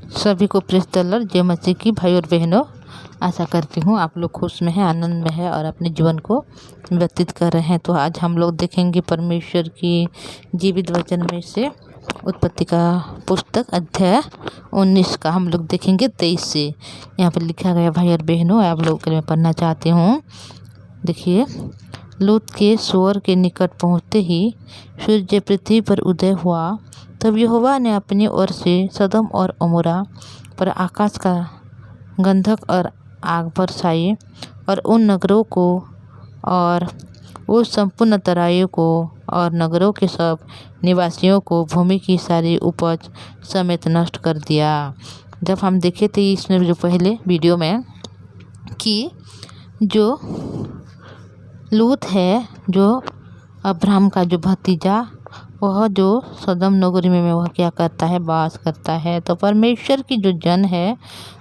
सभी को praise the Lord. जय मसीह की भाई और बहनों, आशा करती हूँ आप लोग खुश में हैं, आनंद में हैं और अपने जीवन को व्यतीत कर रहे हैं। तो आज हम लोग देखेंगे परमेश्वर की जीवित वचन में से उत्पत्ति का पुस्तक अध्याय 19 का हम लोग देखेंगे 23 से। यहाँ पर लिखा गया भाई और बहनों, आप लोगों के लिए मैं पढ़ना चाहती हूँ। देखिए, लूत के सोअर के निकट पहुँचते ही सूर्य पृथ्वी पर उदय हुआ। तब यहोवा ने अपनी ओर से सदम और अमोरा पर आकाश का गंधक और आग बरसाई और उन नगरों को और उस संपूर्ण तराइयों को और नगरों के सब निवासियों को भूमि की सारी उपज समेत नष्ट कर दिया। जब हम देखे थे इसमें जो पहले वीडियो में कि जो लूत है, जो अब्राहम का जो भतीजा, वह जो सदम नगरी में वह क्या करता है, वास करता है। तो परमेश्वर की जो जन है,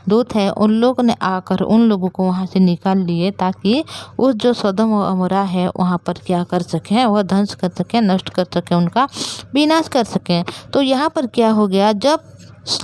दूत है, उन लोगों ने आकर उन लोगों को वहाँ से निकाल लिए ताकि उस जो सदम और अमोरा है वहाँ पर क्या कर सकें, वह ध्वंस कर सकें, नष्ट कर सकें, उनका विनाश कर सकें। तो यहाँ पर क्या हो गया, जब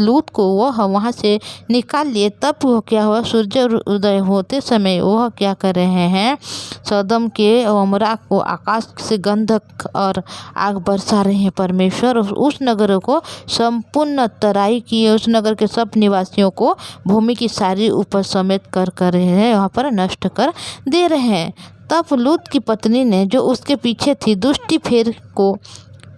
लूत को वह वहाँ से निकाल लिए, तब वो क्या हुआ, सूर्य उदय होते समय वह क्या कर रहे हैं, सदम के अमोरा को आकाश से गंधक और आग बरसा रहे हैं परमेश्वर। उस नगरों को संपूर्ण तराई की, उस नगर के सब निवासियों को भूमि की सारी उपज समेत कर रहे हैं, वहाँ पर नष्ट कर दे रहे हैं। तब लूत की पत्नी ने जो उसके पीछे थी, दुष्टि फेर को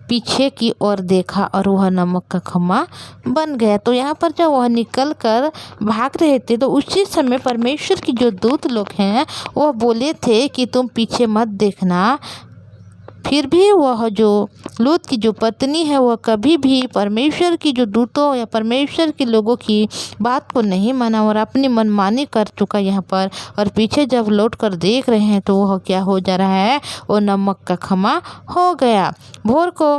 पीछे की ओर देखा और वह नमक का खम्मा बन गया। तो यहाँ पर जब वह निकल कर भाग रहे थे, तो उसी समय परमेश्वर की जो दूत लोग हैं वह बोले थे कि तुम पीछे मत देखना। फिर भी वह जो लूत की जो पत्नी है, वह कभी भी परमेश्वर की जो दूतों या परमेश्वर के लोगों की बात को नहीं माना और अपनी मनमानी कर चुका यहाँ पर। और पीछे जब लौट कर देख रहे हैं तो वह क्या हो जा रहा है, वो नमक का खम्मा हो गया। भोर को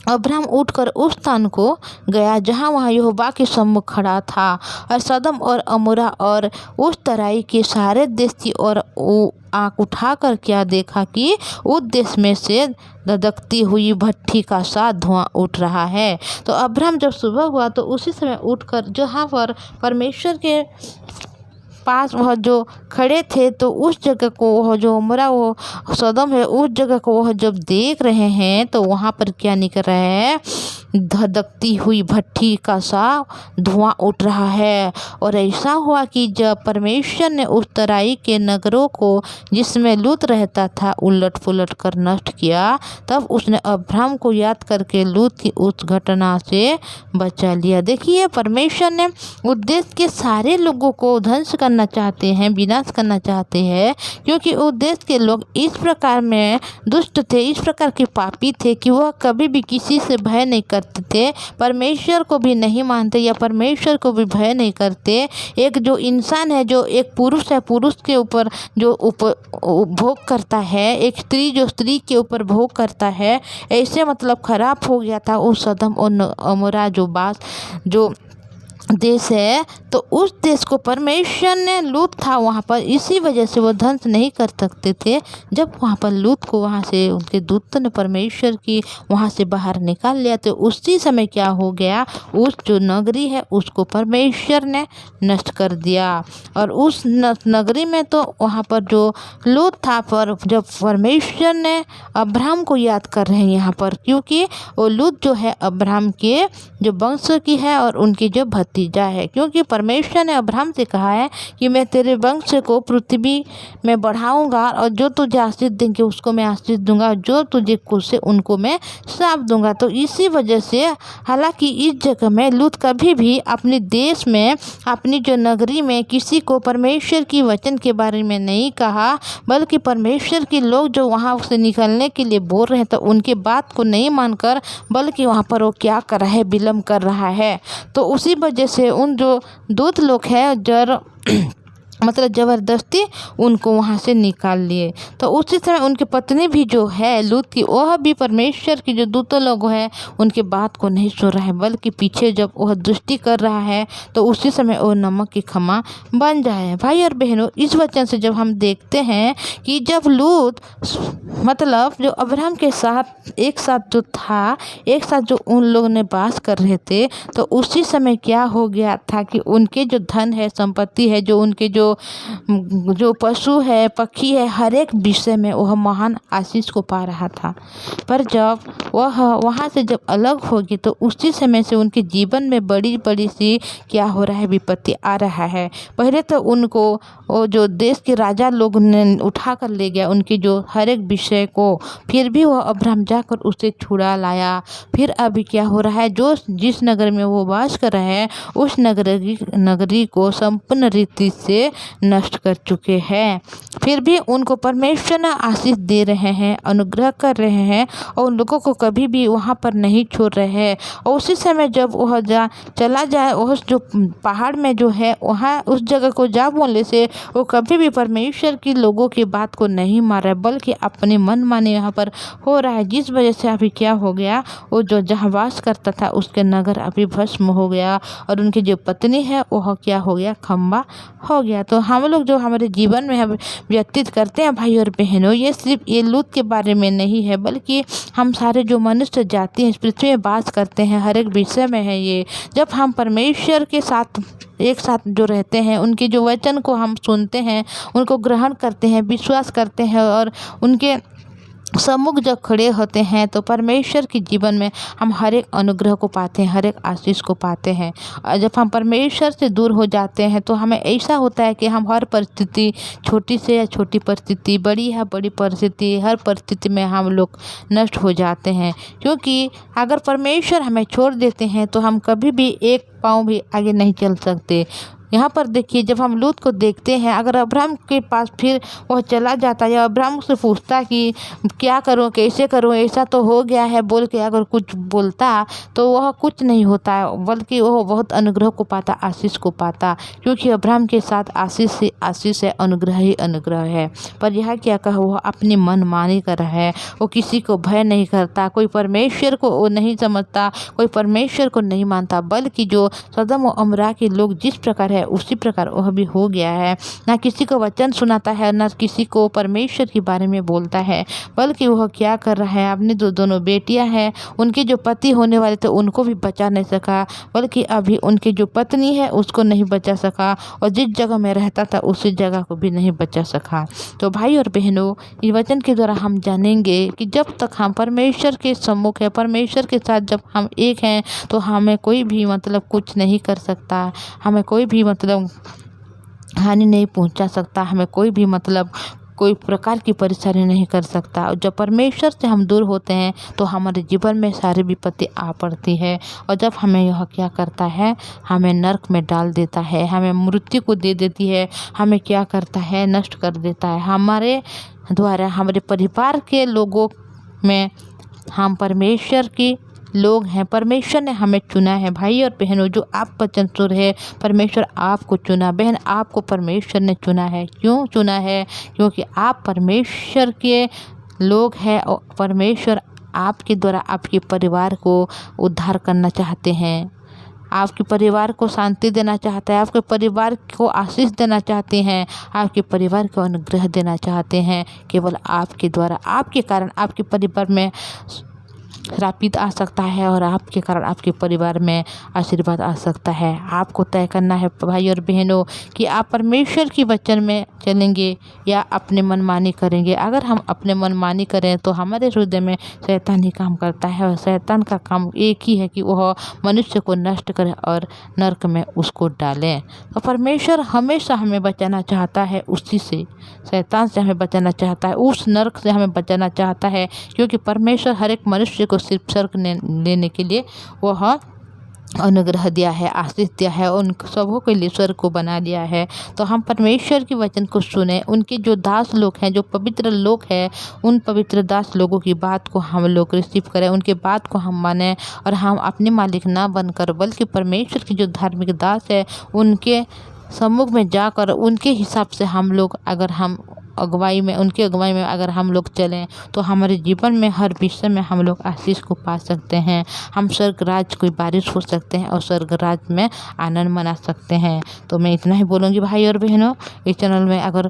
अब्राहम उठकर उस स्थान को गया जहाँ वहाँ यहोवा के सम्मुख खड़ा था, और सदम और अमोरा और उस तराई के सारे देश की ओर आँख उठाकर क्या देखा कि उस देश में से धधकती हुई भट्ठी का सा धुआं उठ रहा है। तो अब्राहम जब सुबह हुआ तो उसी समय उठकर जहाँ पर परमेश्वर के पास वह जो खड़े थे, तो उस जगह को वह जो अमोरा वो सदम है, उस जगह को वह जब देख रहे हैं तो वहाँ पर क्या निकल रहा है, धधकती हुई भट्ठी का सा धुआं उठ रहा है। और ऐसा हुआ कि जब परमेश्वर ने उस तराई के नगरों को जिसमें लूत रहता था उलट पुलट कर नष्ट किया, तब उसने अब्राहम को याद करके लूत की उस घटना से बचा लिया। देखिए, परमेश्वर ने उद्देश्य के सारे लोगों को ध्वंस करना चाहते हैं, विनाश करना चाहते हैं, क्योंकि उद्देश्य के लोग इस प्रकार में दुष्ट थे, इस प्रकार के पापी थे कि वह कभी भी किसी से भय नहीं करते थे, परमेश्वर को भी नहीं मानते या परमेश्वर को भी भय नहीं करते। एक जो इंसान है, जो एक पुरुष है, पुरुष के ऊपर जो भोग करता है, एक स्त्री जो स्त्री के ऊपर भोग करता है, ऐसे मतलब खराब हो गया था उस सदम और अमोरा जो देश है। तो उस देश को परमेश्वर ने, लूत था वहाँ पर, इसी वजह से वो ध्वंस नहीं कर सकते थे। जब वहाँ पर लूत को वहाँ से उनके दूत ने परमेश्वर की वहाँ से बाहर निकाल लिया, तो उसी समय क्या हो गया, उस जो नगरी है उसको परमेश्वर ने नष्ट कर दिया। और उस नगरी में तो वहाँ पर जो लूत था, पर जब परमेश्वर ने अब्राहम को याद कर रहे हैं यहाँ पर, क्योंकि वो लूत जो है अब्राहम के जो वंश की है और उनकी जो भतीजा है, क्योंकि परमेश्वर ने अब्राहम से कहा है कि मैं तेरे वंश को पृथ्वी में बढ़ाऊंगा और जो तुझे आशीष देंगे उसको मैं आशीष दूंगा, जो तुझे कोसे उनको मैं श्राप दूंगा। तो इसी वजह से, हालांकि इस जगह में लूत कभी भी अपने देश में, अपनी जो नगरी में किसी को परमेश्वर की वचन के बारे में नहीं कहा, बल्कि परमेश्वर के लोग जो वहाँ से निकलने के लिए बोल रहे हैं तो उनके बात को नहीं मानकर, बल्कि वहाँ पर वो क्या कर रहा है, विलम्ब कर रहा है। तो उसी वजह से उन जो दूत लोग हैं, मतलब ज़बरदस्ती उनको वहाँ से निकाल लिए। तो उसी समय उनकी पत्नी भी जो है लूत की, वह भी परमेश्वर की जो दूतों लोग हैं उनके बात को नहीं सुन रहा है, बल्कि पीछे जब वह दुष्टि कर रहा है तो उसी समय वो नमक की खमा बन जाए। भाई और बहनों, इस वचन से जब हम देखते हैं कि जब लूत मतलब जो अब्राहम के साथ एक साथ जो था, एक साथ जो उन लोगों ने वास कर रहे थे, तो उसी समय क्या हो गया था कि उनके जो धन है, संपत्ति है, जो उनके जो पशु है, पक्षी है, हर एक विषय में वह महान आशीष को पा रहा था। पर जब वह वहाँ से जब अलग होगी तो उसी समय से उनके जीवन में बड़ी बड़ी सी क्या हो रहा है, विपत्ति आ रहा है। पहले तो उनको वो जो देश के राजा लोग ने उठा कर ले गया उनके जो हर एक विषय को, फिर भी वह अब्राहम जाकर उसे छुड़ा लाया। फिर अभी क्या हो रहा है, जो जिस नगर में वो वास कर रहे हैं उस नगरी को संपूर्ण रीति से नष्ट कर चुके हैं। फिर भी उनको परमेश्वर ने आशीष दे रहे हैं, अनुग्रह कर रहे हैं और उन लोगों को कभी भी वहाँ पर नहीं छोड़ रहे हैं। और उसी समय जब वह चला जाए उस जो पहाड़ में जो है वहाँ उस जगह को जा बोलने से वो कभी भी परमेश्वर की लोगों की बात को नहीं मान रहा है, बल्कि अपने मन माने यहाँ पर हो रहा है। जिस वजह से अभी क्या हो गया, वो जो जहाँ वास करता था उसके नगर अभी भस्म हो गया और उनकी जो पत्नी है वह क्या हो गया, खम्बा हो गया। तो हम लोग जो हमारे जीवन में हम व्यतीत करते हैं भाई और बहनों, ये सिर्फ ये लूत के बारे में नहीं है, बल्कि हम सारे जो मनुष्य जाति हैं इस पृथ्वी में वास करते हैं, हर एक विषय में है ये। जब हम परमेश्वर के साथ एक साथ जो रहते हैं, उनके जो वचन को हम सुनते हैं, उनको ग्रहण करते हैं, विश्वास करते हैं और उनके सम्मुख जब खड़े होते हैं तो परमेश्वर के जीवन में हम हर एक अनुग्रह को पाते हैं, हर एक आशीष को पाते हैं। और जब हम परमेश्वर से दूर हो जाते हैं तो हमें ऐसा होता है कि हम हर परिस्थिति, छोटी से या छोटी परिस्थिति, बड़ी है बड़ी परिस्थिति, हर परिस्थिति में हम लोग नष्ट हो जाते हैं। क्योंकि अगर परमेश्वर हमें छोड़ देते हैं तो हम कभी भी एक पाँव भी आगे नहीं चल सकते। यहाँ पर देखिए, जब हम लूत को देखते हैं, अगर अब्राहम के पास फिर वह चला जाता या अब्राहम से पूछता कि क्या करूँ, कैसे करूँ, ऐसा तो हो गया है बोल के अगर कुछ बोलता तो वह कुछ नहीं होता, बल्कि वह बहुत अनुग्रह को पाता, आशीष को पाता। क्योंकि अब्राहम के साथ आशीष से आशीष है, अनुग्रह ही अनुग्रह है। पर यह क्या कहा, वह अपनी मनमानी कर रहा है, वो किसी को भय नहीं करता, कोई परमेश्वर को वो नहीं समझता, कोई परमेश्वर को नहीं मानता, बल्कि जो सदम और अमरा के लोग जिस प्रकार उसी प्रकार वह भी हो गया है। ना किसी को वचन सुनाता है, ना किसी को परमेश्वर के बारे में बोलता है, बल्कि वह क्या कर रहा है, अपनी दोनों बेटियां हैं, उनके जो पति होने वाले थे उनको भी बचा नहीं सका, बल्कि अभी उनकी जो पत्नी है उसको नहीं बचा सका, और जिस जगह में रहता था उसी जगह को भी नहीं बचा सका। तो भाई और बहनों, इस वचन के द्वारा हम जानेंगे कि जब तक हम परमेश्वर के सम्मुख है, परमेश्वर के साथ जब हम एक हैं, तो हमें कोई भी मतलब कुछ नहीं कर सकता, हमें कोई भी मतलब हानि नहीं पहुंचा सकता, हमें कोई भी मतलब कोई प्रकार की परेशानी नहीं कर सकता। और जब परमेश्वर से हम दूर होते हैं तो हमारे जीवन में सारी विपत्ति आ पड़ती है, और जब हमें यह क्या करता है, हमें नरक में डाल देता है, हमें मृत्यु को दे देती है, हमें क्या करता है, नष्ट कर देता है। हमारे द्वारा हमारे परिवार के लोगों में हम परमेश्वर की लोग हैं, परमेश्वर ने हमें चुना है। भाई और बहनों, जो आप वचन सुन रहे, परमेश्वर आपको चुना, बहन आपको परमेश्वर ने चुना है। क्यों चुना है? क्योंकि आप परमेश्वर के लोग हैं और परमेश्वर आपके द्वारा आपके परिवार को उद्धार करना चाहते हैं, आपके परिवार को शांति देना चाहता है, आपके परिवार को आशीष देना चाहते हैं, आपके परिवार को अनुग्रह देना चाहते हैं। केवल आपके द्वारा, आपके कारण आपके परिवार में रापित आ सकता है और आपके कारण आपके परिवार में आशीर्वाद आ सकता है। आपको तय करना है भाई और बहनों कि आप परमेश्वर की वचन में चलेंगे या अपने मनमानी करेंगे। अगर हम अपने मनमानी करें तो हमारे हृदय में शैतान ही काम करता है, और शैतान का काम एक ही है कि वह मनुष्य को नष्ट करे और नरक में उसको डालें। तो परमेश्वर हमेशा हमें बचाना चाहता है उसी से, शैतान से हमें बचाना चाहता है, उस नरक से हमें बचाना चाहता है। क्योंकि परमेश्वर हर एक मनुष्य को सिर्फ स्वर्ग लेने के लिए वह अनुग्रह दिया है, आशीष दिया है, उन सबों के लिए स्वर्ग को बना दिया है। तो हम परमेश्वर के वचन को सुने, उनके जो दास लोग हैं, जो पवित्र लोग हैं, उन पवित्र दास लोगों की बात को हम लोग रिसीव करें, उनके बात को हम माने, और हम अपने मालिक ना बनकर बल्कि परमेश्वर के जो धार्मिक दास है उनके सम्मुख में जाकर उनके हिसाब से हम लोग अगर हम उनकी अगुवाई में अगर हम लोग चलें तो हमारे जीवन में हर विषय में हम लोग आशीष को पा सकते हैं। हम स्वर्ग राज की बारिश हो सकते हैं और स्वर्ग राज में आनंद मना सकते हैं। तो मैं इतना ही बोलूँगी भाई और बहनों, इस चैनल में अगर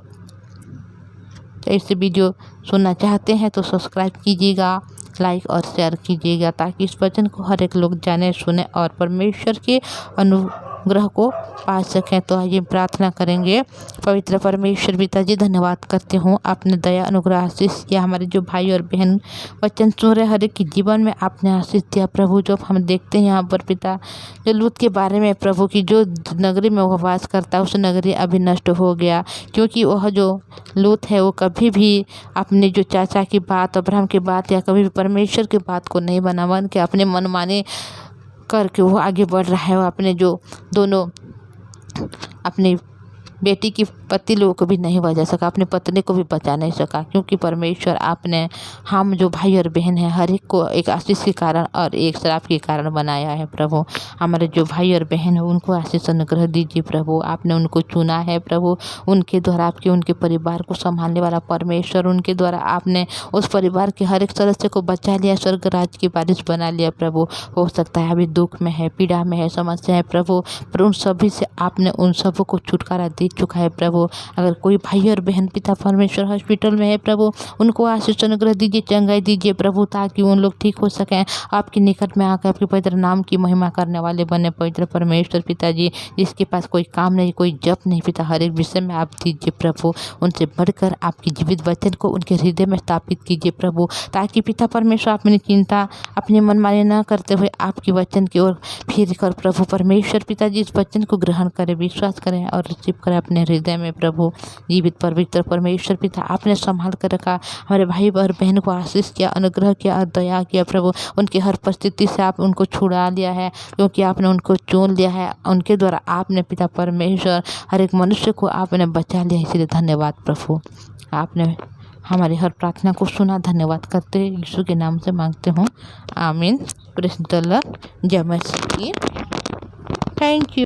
ऐसे वीडियो सुनना चाहते हैं तो सब्सक्राइब कीजिएगा, लाइक और शेयर कीजिएगा, ताकि इस वचन को हर एक लोग जाने सुने और परमेश्वर के अनुग्रह को पा सकें। तो आइए प्रार्थना करेंगे। पवित्र परमेश्वर पिताजी, धन्यवाद करते हूँ, आपने दया अनुग्रह आशीष किया। हमारे जो भाई और बहन वचन सुन रहे हर एक के जीवन में आपने आशीष दिया प्रभु। जो हम देखते हैं यहाँ पर पिता, जो लूत के बारे में प्रभु की जो नगरी में वह वास करता है उस नगरी अभी नष्ट हो गया, क्योंकि वह जो लूत है वो कभी भी अपने जो चाचा की बात, अब्राहम की बात या कभी भी परमेश्वर की बात को नहीं बन के अपने मनमाने करके वो आगे बढ़ रहा है। वो अपने जो दोनों अपनी बेटी की पति लोगों को भी नहीं बचा सका, अपने पत्नी को भी बचा नहीं सका, क्योंकि परमेश्वर आपने हम जो भाई और बहन हैं हर एक को एक आशीष के कारण और एक श्राप के कारण बनाया है प्रभु। हमारे जो भाई और बहन हैं उनको आशीष अनुग्रह दीजिए प्रभु। आपने उनको चुना है प्रभु, उनके द्वारा आपके उनके परिवार को संभालने वाला परमेश्वर, उनके द्वारा आपने उस परिवार के हर एक सदस्य को बचा लिया, स्वर्ग राज की बारिश बना लिया प्रभु। हो सकता है अभी दुख में है, पीड़ा में है, समस्या है प्रभु, पर उन सभी से आपने उन सबों को छुटकारा दे चुका है प्रभु। अगर कोई भाई और बहन पिता परमेश्वर हॉस्पिटल में है प्रभु, उनको आशीष अनुग्रह दीजिए, चंगाई दीजिए प्रभु, ताकि उन लोग ठीक हो सकें, आपके निकट में आकर आपके पवित्र नाम की महिमा करने वाले बने। पवित्र परमेश्वर पिताजी, जिसके पास कोई काम नहीं, कोई जप नहीं पिता, हर एक विषय में आप दीजिए प्रभु। उनसे बढ़कर आपकी जीवित वचन को उनके हृदय में स्थापित कीजिए प्रभु, ताकि पिता परमेश्वर अपनी चिंता अपनी मनमानी न करते हुए आपके वचन की ओर फिर कर प्रभु परमेश्वर पिताजी इस वचन को ग्रहण करें, विश्वास करें और रिसीव करें अपने हृदय में प्रभु। जीवित पवित्र परमेश्वर पिता, आपने संभाल कर रखा, हमारे भाई और बहन को आशीष किया, अनुग्रह किया और दया किया प्रभु। उनकी हर परिस्थिति से आप उनको छुड़ा लिया है, क्योंकि आपने उनको चुन लिया है। उनके द्वारा आपने पिता परमेश्वर हर एक मनुष्य को आपने बचा लिया, इसलिए धन्यवाद प्रभु। आपने हमारी हर प्रार्थना को सुना, धन्यवाद करते हैं, यीशु के नाम से मांगते हूँ, आमीन। प्रेज़ द लॉर्ड, जय मसीह की। Thank you.